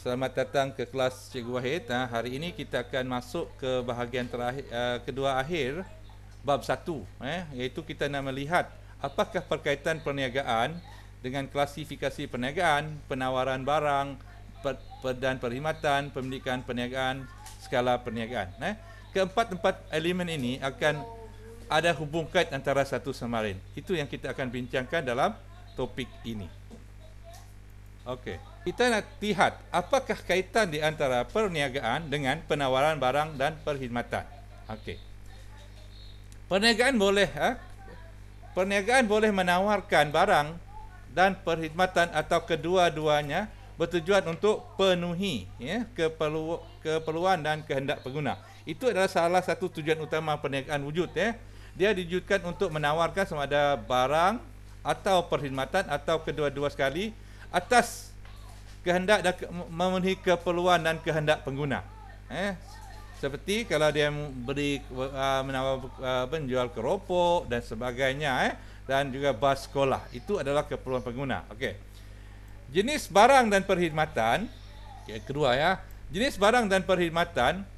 Selamat datang ke kelas Cikgu Wahid. Hari ini kita akan masuk ke bahagian terakhir, kedua akhir bab 1, iaitu kita nak melihat apakah perkaitan perniagaan dengan klasifikasi perniagaan, penawaran barang, dan perkhidmatan, pemilikan perniagaan, skala perniagaan. Keempat-empat elemen ini akan ada hubung kait antara satu sama lain. Itu yang kita akan bincangkan dalam topik ini. Okey, kita nak lihat apakah kaitan di antara perniagaan dengan penawaran barang dan perkhidmatan. Okey. Perniagaan boleh menawarkan barang dan perkhidmatan atau kedua-duanya bertujuan untuk penuhi keperluan dan kehendak pengguna. Itu adalah salah satu tujuan utama perniagaan wujud. Dia diwujudkan untuk menawarkan sama ada barang atau perkhidmatan atau kedua-dua sekali atas kehendak dan memenuhi keperluan dan kehendak pengguna. Seperti kalau dia beri menjual keropok dan sebagainya, dan juga bas sekolah, itu adalah keperluan pengguna. Okey. Jenis barang dan perkhidmatan, kedua jenis barang dan perkhidmatan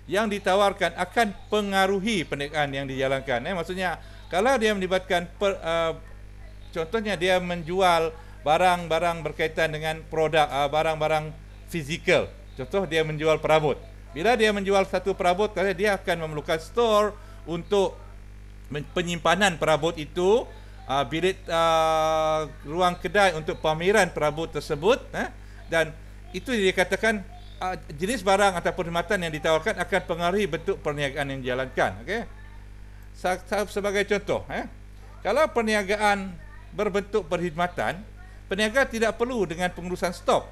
yang ditawarkan akan pengaruhi perniagaan yang dijalankan. Maksudnya kalau dia melibatkan contohnya dia menjual barang-barang berkaitan dengan produk, barang-barang fizikal. Contoh dia menjual perabot. Bila dia menjual satu perabot, dia akan memerlukan store untuk penyimpanan perabot itu, bilik ruang kedai untuk pameran perabot tersebut, dan itu dikatakan jenis barang atau perkhidmatan yang ditawarkan akan pengaruhi bentuk perniagaan yang dijalankan. Okey. Sebagai contoh, kalau perniagaan berbentuk perkhidmatan, peniaga tidak perlu dengan pengurusan stok.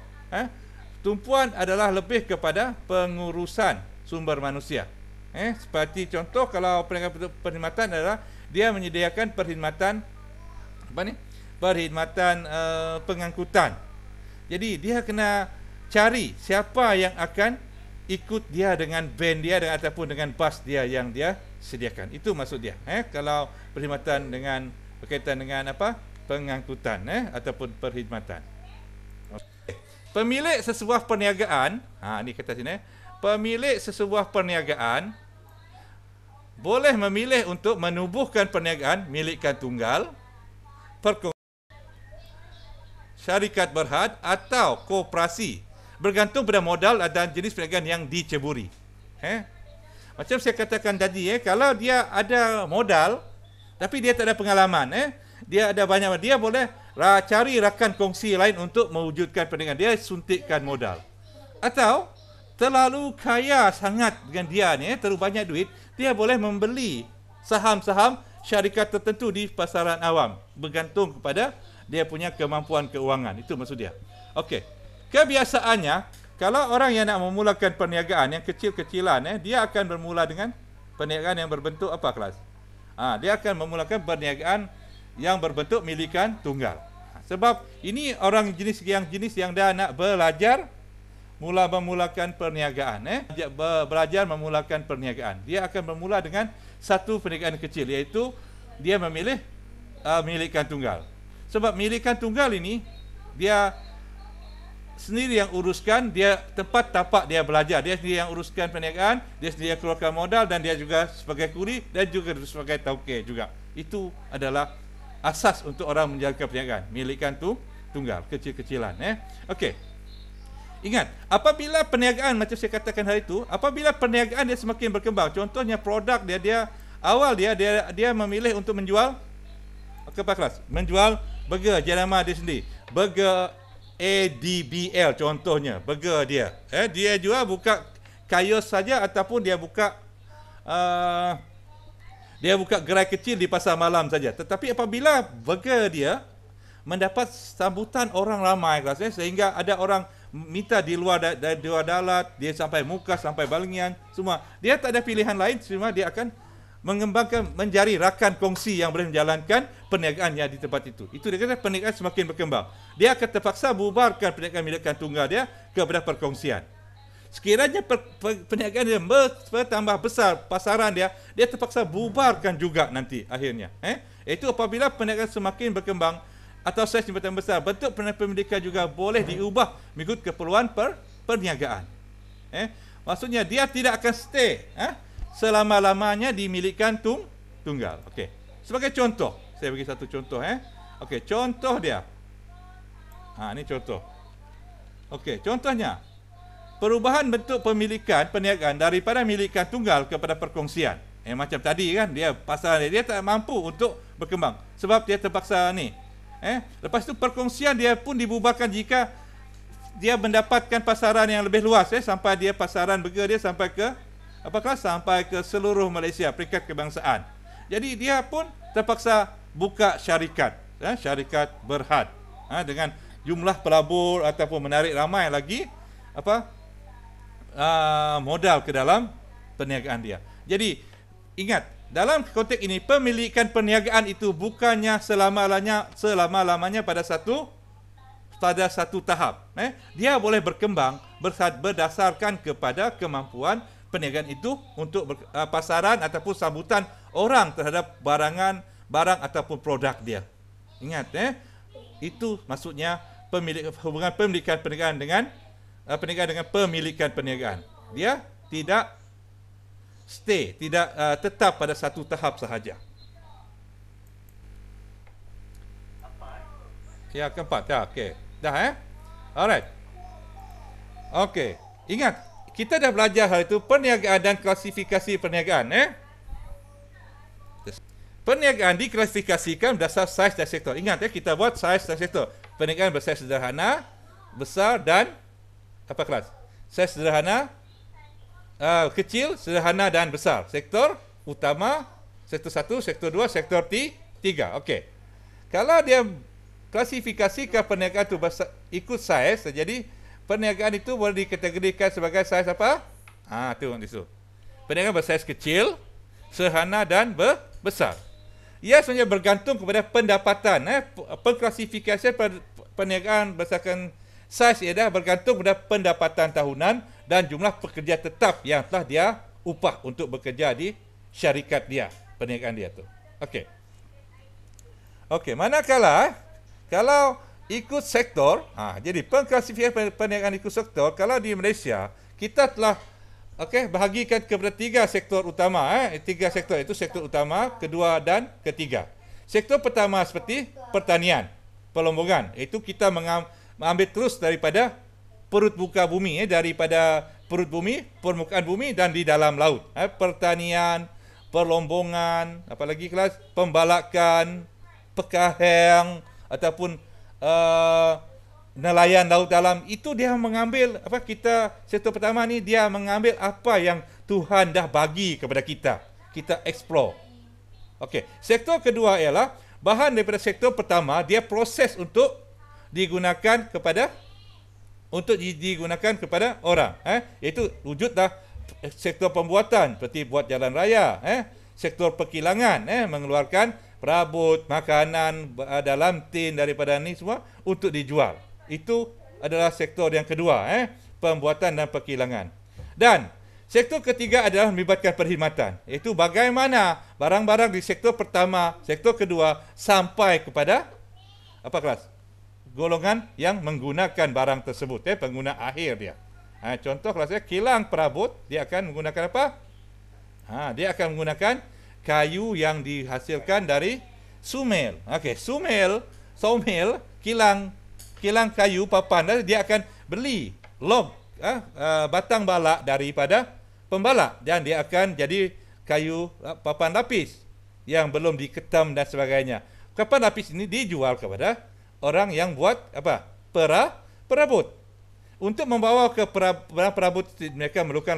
Tumpuan adalah lebih kepada pengurusan sumber manusia. Seperti contoh, kalau peniaga perkhidmatan adalah dia menyediakan perkhidmatan pengangkutan. Jadi dia kena cari siapa yang akan ikut dia dengan van dia ataupun dengan bas dia yang dia sediakan. Itu maksud dia. Kalau perkhidmatan dengan berkaitan dengan pengangkutan ataupun perkhidmatan. Pemilik sesebuah perniagaan, ini kata sini, pemilik sesebuah perniagaan boleh memilih untuk menubuhkan perniagaan milikkan tunggal, syarikat berhad atau koperasi, bergantung pada modal dan jenis perniagaan yang diceburi. Macam saya katakan tadi, kalau dia ada modal tapi dia tak ada pengalaman, dia ada banyak, dia boleh cari rakan kongsi lain untuk mewujudkan perniagaan. Dia suntikkan modal. Atau terlalu kaya sangat dengan dia terlalu banyak duit, dia boleh membeli saham-saham syarikat tertentu di pasaran awam, bergantung kepada dia punya kemampuan keuangan. Itu maksud dia. Okey. Kebiasaannya, kalau orang yang nak memulakan perniagaan yang kecil-kecilan, dia akan bermula dengan perniagaan yang berbentuk apa kelas? Dia akan memulakan perniagaan yang berbentuk milikan tunggal. Sebab ini orang jenis yang dah nak belajar memulakan perniagaan, belajar memulakan perniagaan. Dia akan bermula dengan satu perniagaan kecil, iaitu dia memilih milikan tunggal. Sebab milikan tunggal ini dia sendiri yang uruskan, dia tempat tapak dia belajar, dia sendiri yang uruskan perniagaan, dia sendiri yang keluarkan modal, dan dia juga sebagai kuli dan juga sebagai tauke juga. Itu adalah asas untuk orang menjalankan perniagaan, milikan tunggal, kecil-kecilan. Okey. Ingat, apabila perniagaan macam saya katakan hari itu, apabila perniagaan dia semakin berkembang, contohnya produk dia awal dia memilih untuk menjual kelas, menjual burger jenama dia sendiri. Burger ADBL contohnya, burger dia. Dia jual buka kiosk saja ataupun dia buka gerai kecil di pasar malam saja. Tetapi apabila burger dia mendapat sambutan orang ramai sehingga ada orang minta di luar dalat, dia sampai Mukas, sampai Balingian, semua. Dia tak ada pilihan lain, cuma dia akan mengembangkan, mencari rakan kongsi yang boleh menjalankan perniagaannya di tempat itu. Itu dia kata perniagaan semakin berkembang. Dia akan terpaksa bubarkan perniagaan milikan tunggal dia kepada perkongsian. Sekiranya perniagaan dia bertambah besar pasaran dia terpaksa bubarkan juga nanti akhirnya. Itu apabila perniagaan semakin berkembang atau saiz jabatan besar, bentuk pemilikan juga boleh diubah mengikut keperluan perniagaan. Maksudnya dia tidak akan stay selama-lamanya dimilikan tunggal. Okey. Sebagai contoh, saya bagi satu contoh. Okey, contoh dia. Ini contoh. Okey, contohnya perubahan bentuk pemilikan perniagaan daripada milikan tunggal kepada perkongsian. Macam tadi kan, dia pasal dia tak mampu untuk berkembang sebab dia terpaksa ni. Lepas tu perkongsian dia pun dibubarkan jika dia mendapatkan pasaran yang lebih luas, sampai dia pasaran burger dia sampai ke sampai ke seluruh Malaysia, peringkat kebangsaan. Jadi dia pun terpaksa buka syarikat, syarikat Berhad, dengan jumlah pelabur ataupun menarik ramai lagi modal ke dalam perniagaan dia. Jadi ingat, dalam konteks ini pemilikan perniagaan itu bukannya selama-lamanya pada satu tahap. Dia boleh berkembang berdasarkan kepada kemampuan perniagaan itu untuk pasaran ataupun sambutan orang terhadap barang ataupun produk dia. Ingat, itu maksudnya hubungan pemilikan perniagaan dengan pemilikan perniagaan. Dia tidak tetap pada satu tahap sahaja. Ya, keempat. Ya, okey. Dah Alright. Okey. Ingat, kita dah belajar hal itu, perniagaan dan klasifikasi perniagaan. Perniagaan diklasifikasikan berdasar saiz dan sektor. Ingat, kita buat saiz dan sektor. Perniagaan bersaiz sederhana, besar dan kelas? Saiz sederhana, kecil, sederhana dan besar. Sektor utama, sektor 1, sektor 2, sektor 3. Okey. Kalau dia klasifikasikan perniagaan itu ikut saiz, jadi perniagaan itu boleh dikategorikan sebagai saiz apa? Tengok di situ. Perniagaan bersaiz kecil, sederhana dan besar. Ia sebenarnya bergantung kepada pendapatan. Pengklasifikasian perniagaan berdasarkan saiz ialah bergantung kepada pendapatan tahunan dan jumlah pekerja tetap yang telah dia upah untuk bekerja di syarikat dia, perniagaan dia tu. Okey. Okey, manakala kalau ikut sektor, jadi pengklasifikasian perniagaan ikut sektor, kalau di Malaysia kita telah bahagikan kepada 3 sektor utama. 3 sektor itu sektor utama, kedua dan ketiga. Sektor pertama seperti pertanian, pelombongan. Itu kita mengambil terus daripada perut muka bumi, daripada perut bumi, permukaan bumi dan di dalam laut. Pertanian, perlombongan, apalagi kelas pembalakan, pekaheng ataupun nelayan laut dalam, itu dia mengambil sektor pertama ni dia mengambil apa yang Tuhan dah bagi kepada kita explore. Okey, sektor kedua ialah bahan daripada sektor pertama, dia proses untuk digunakan kepada orang, iaitu wujudlah sektor pembuatan seperti buat jalan raya, sektor perkilangan, mengeluarkan perabot, makanan dalam tin daripada ni semua untuk dijual. Itu adalah sektor yang kedua, pembuatan dan perkilangan. Dan sektor ketiga adalah melibatkan perkhidmatan, iaitu bagaimana barang-barang di sektor pertama, sektor kedua sampai kepada kelas? Golongan yang menggunakan barang tersebut, pengguna akhir dia. Contoh kelasnya kilang perabot, dia akan menggunakan apa? Dia akan menggunakan kayu yang dihasilkan dari sumel. Okey, sawmill, kilang kayu papan, dia akan beli log, batang balak daripada pembalak dan dia akan jadi kayu papan lapis yang belum diketam dan sebagainya. Papan lapis ini dijual kepada orang yang buat perabot. Untuk membawa ke perabot, mereka memerlukan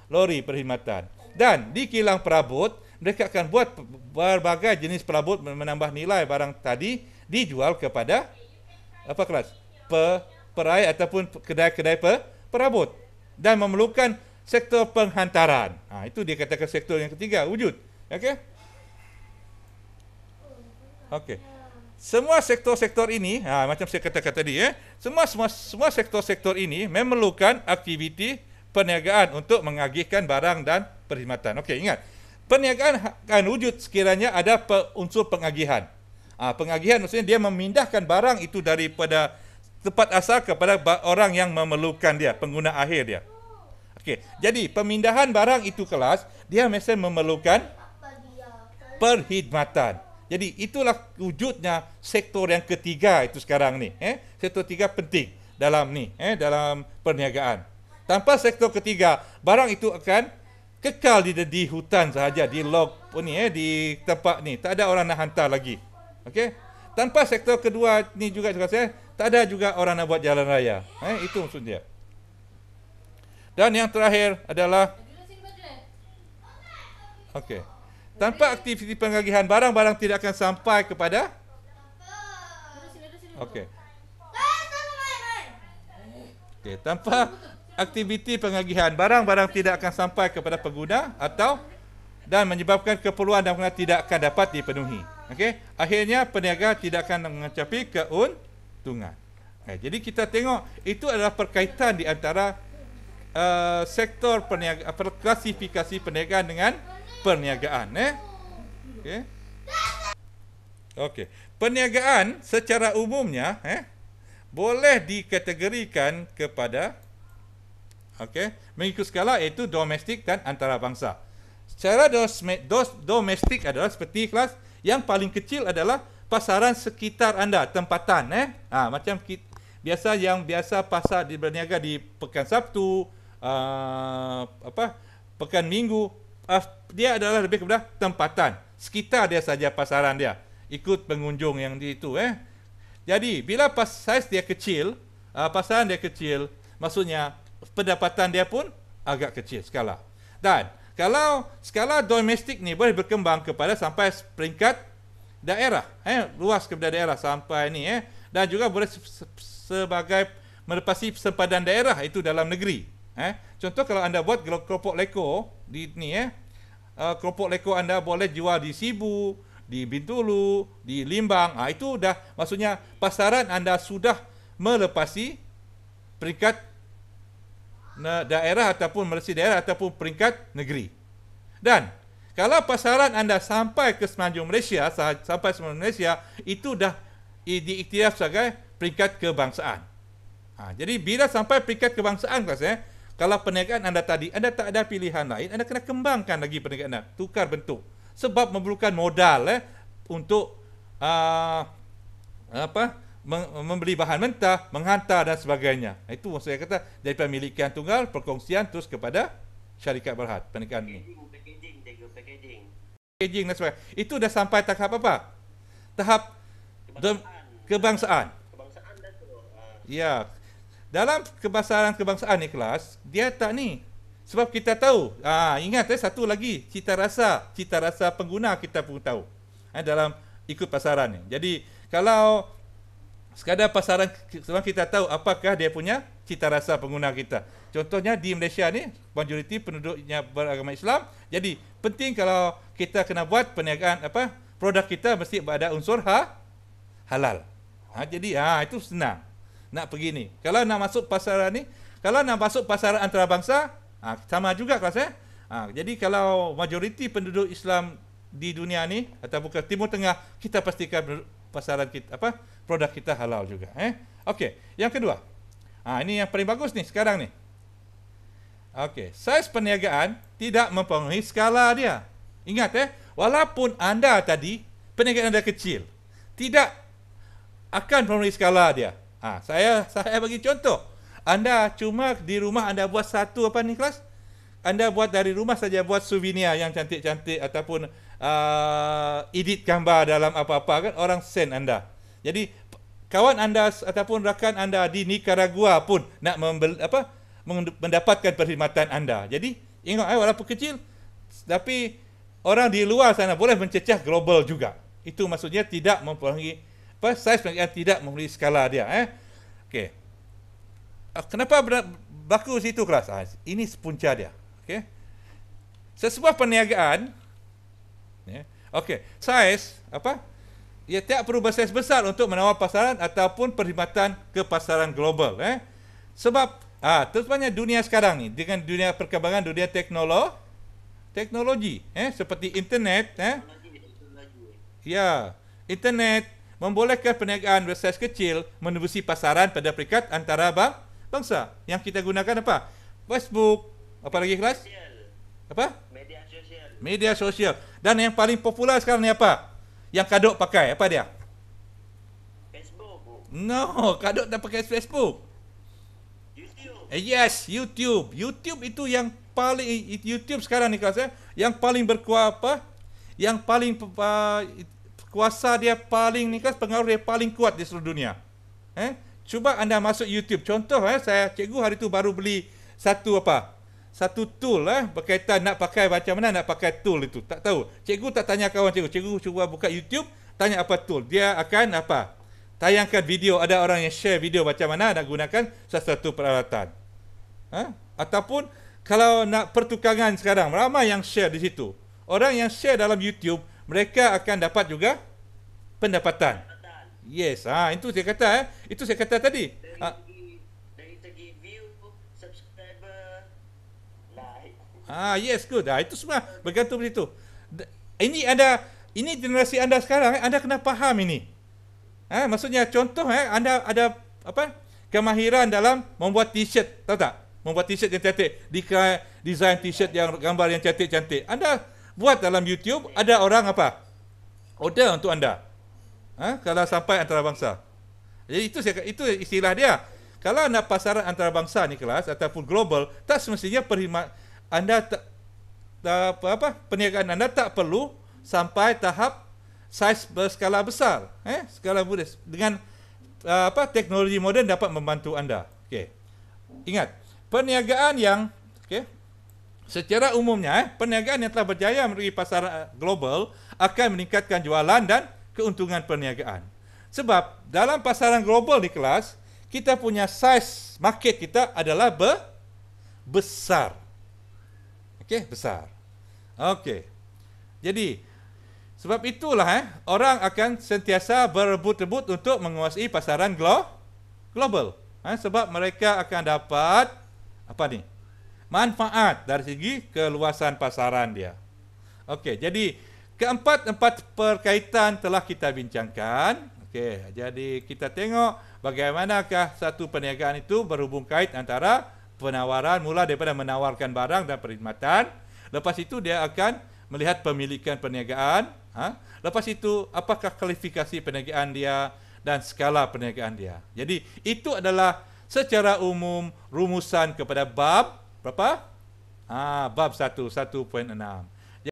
lori perkhidmatan. Dan di kilang perabot, mereka akan buat berbagai jenis perabot, menambah nilai barang tadi, dijual kepada kelas? Perai ataupun kedai-kedai perabot. Dan memerlukan sektor penghantaran. Itu dia katakan sektor yang ketiga, wujud. Okey. Semua sektor-sektor ini, macam saya katakan tadi, semua sektor-sektor ini memerlukan aktiviti perniagaan untuk mengagihkan barang dan perkhidmatan. Okey, ingat. Perniagaan akan wujud sekiranya ada unsur pengagihan. Pengagihan maksudnya dia memindahkan barang itu daripada tempat asal kepada orang yang memerlukan dia, pengguna akhir dia. Okey, jadi pemindahan barang itu kelas, dia mesti memerlukan perkhidmatan. Jadi itulah wujudnya sektor yang ketiga itu sekarang ni. Sektor ketiga penting dalam ni, dalam perniagaan. Tanpa sektor ketiga, barang itu akan kekal di hutan sahaja, di log ni, di tempat ni. Tak ada orang nak hantar lagi. Okey? Tanpa sektor kedua ni juga saya, tak ada juga orang nak buat jalan raya. Itu maksud dia. Dan yang terakhir adalah okey. Tanpa aktiviti pengagihan, barang-barang tidak akan sampai kepada okey. Okey, tanpa aktiviti pengagihan, barang-barang tidak akan sampai kepada pengguna atau dan menyebabkan keperluan dan pengguna tidak akan dapat dipenuhi. Okey, akhirnya peniaga tidak akan mencapai keuntungan. Jadi kita tengok itu adalah perkaitan di antara sektor perniagaan, klasifikasi perniagaan dengan perniagaan. Okey. Okey, perniagaan secara umumnya boleh dikategorikan kepada mengikut skala iaitu domestik dan antarabangsa. Secara domestik adalah seperti kelas yang paling kecil adalah pasaran sekitar anda, tempatan. Macam biasa pasar berniaga di pekan Sabtu, pekan Minggu, dia adalah lebih kepada tempatan. Sekitar dia saja pasaran dia, ikut pengunjung yang di itu. Jadi bila saiz dia kecil, pasaran dia kecil, maksudnya pendapatan dia pun agak kecil skala. Dan kalau skala domestik ni boleh berkembang kepada sampai peringkat daerah, luas kepada daerah sampai ni, dan juga boleh sebagai melepasi sempadan daerah itu dalam negeri. Contoh kalau anda buat keropok leko di ni, keropok leko anda boleh jual di Sibu, di Bintulu, di Limbang. Itu dah maksudnya pasaran anda sudah melepasi peringkat daerah ataupun melepasi daerah ataupun peringkat negeri. Dan kalau pasaran anda sampai ke semenanjung Malaysia, itu dah diiktiraf sebagai peringkat kebangsaan. Jadi bila sampai peringkat kebangsaan, kalau perniagaan anda tadi, anda tak ada pilihan lain, anda kena kembangkan lagi perniagaan anda, tukar bentuk. Sebab memerlukan modal untuk membeli bahan mentah, menghantar dan sebagainya. Itu maksud saya kata dari pemilikan tunggal, perkongsian terus kepada syarikat berhad perniagaan ini. Packaging dan sebagainya. Itu dah sampai tahap apa? Tahap kebangsaan. Ya. Dalam kebangsaan ni kelas, dia tak ni. Sebab kita tahu, ingat satu lagi, cita rasa pengguna kita pun tahu. Dalam ikut pasaran ni. Jadi kalau sekadar pasaran, sebab kita tahu apakah dia punya cita rasa pengguna kita. Contohnya di Malaysia ni, majoriti penduduknya beragama Islam. Jadi penting kalau kita kena buat perniagaan produk kita mesti ada unsur halal. Jadi itu senang. Nak pergi ni. Kalau nak masuk pasaran ni, kalau nak masuk pasaran antarabangsa, sama juga kelas. Jadi kalau majoriti penduduk Islam di dunia ni ataupun ke Timur Tengah, kita pastikan pasaran kita produk kita halal juga. Okey, yang kedua. Ini yang paling bagus ni sekarang ni. Okey, saiz perniagaan tidak mempengaruhi skala dia. Ingat walaupun anda tadi perniagaan anda kecil, tidak akan mempengaruhi skala dia. Saya bagi contoh. Anda cuma di rumah anda buat satu kelas? Anda buat dari rumah saja buat souvenir yang cantik-cantik ataupun edit gambar dalam apa-apa orang send anda. Jadi kawan anda ataupun rakan anda di Nicaragua pun nak mendapatkan perkhidmatan anda. Jadi ingat walaupun kecil tapi orang di luar sana boleh mencecah global juga. Itu maksudnya tidak mempengaruhi saiz perniagaan tidak mempengaruhi skala dia. Okey. Kenapa berlaku situ kelas? Ini punca dia. Okey. Sesebuah perniagaan saiz ia tidak perlu bersaiz besar untuk menawar pasaran ataupun perkhidmatan ke pasaran global. Sebab terutamanya dunia sekarang ni dengan dunia perkembangan dunia teknologi seperti internet internet, membolehkan perniagaan bersaiz kecil menembusi pasaran pada peringkat antara bangsa. Yang kita gunakan apa? Facebook, apa lagi kelas? Apa? Media sosial. Media sosial. Dan yang paling popular sekarang ni apa? Yang Kadok pakai, apa dia? Facebook. No, Kadok tak pakai Facebook. YouTube. Yes, YouTube. YouTube itu yang paling, YouTube sekarang ni kelas yang paling berkuasa, yang paling kuasa dia paling ni kelas, pengaruh dia paling kuat di seluruh dunia. Cuba anda masuk YouTube. Contoh cikgu hari tu baru beli satu tool berkaitan nak pakai macam mana nak pakai tool itu. Tak tahu. Cikgu tak tanya kawan cikgu. Cikgu cuba buka YouTube, tanya apa tool. Dia akan tayangkan video, ada orang yang share video macam mana nak gunakan sesuatu peralatan. Ataupun kalau nak pertukangan sekarang, ramai yang share di situ. Orang yang share dalam YouTube, mereka akan dapat juga pendapatan. Yes, itu saya kata itu saya kata tadi. Dari segi view, subscriber, like. Yes, good. Itu semua bergantung situ. Ini generasi anda sekarang, anda kena faham ini. Maksudnya contoh anda ada kemahiran dalam membuat t-shirt, tahu tak? Membuat t-shirt yang cantik, design t-shirt yang gambar yang cantik-cantik. Anda buat dalam YouTube, ada orang order untuk anda. Kalau sampai antarabangsa. Jadi itu istilah dia. Kalau nak pasaran antarabangsa ni kelas ataupun global, tak semestinya anda perniagaan anda tak perlu sampai tahap saiz berskala besar, skala besar dengan teknologi moden dapat membantu anda. Okey. Ingat, perniagaan yang secara umumnya perniagaan yang telah berjaya melalui pasaran global akan meningkatkan jualan dan keuntungan perniagaan. Sebab dalam pasaran global di kelas, kita punya saiz market kita adalah besar. Besar. Jadi sebab itulah orang akan sentiasa berebut-rebut untuk menguasai pasaran global. Sebab mereka akan dapat manfaat dari segi keluasan pasaran dia. Jadi keempat perkaitan telah kita bincangkan. Jadi kita tengok bagaimanakah satu perniagaan itu berhubung kait antara penawaran, mula daripada menawarkan barang dan perkhidmatan. Lepas itu dia akan melihat pemilikan perniagaan. Lepas itu apakah kualifikasi perniagaan dia dan skala perniagaan dia. Jadi itu adalah secara umum rumusan kepada bab berapa? Bab 1, 1.6.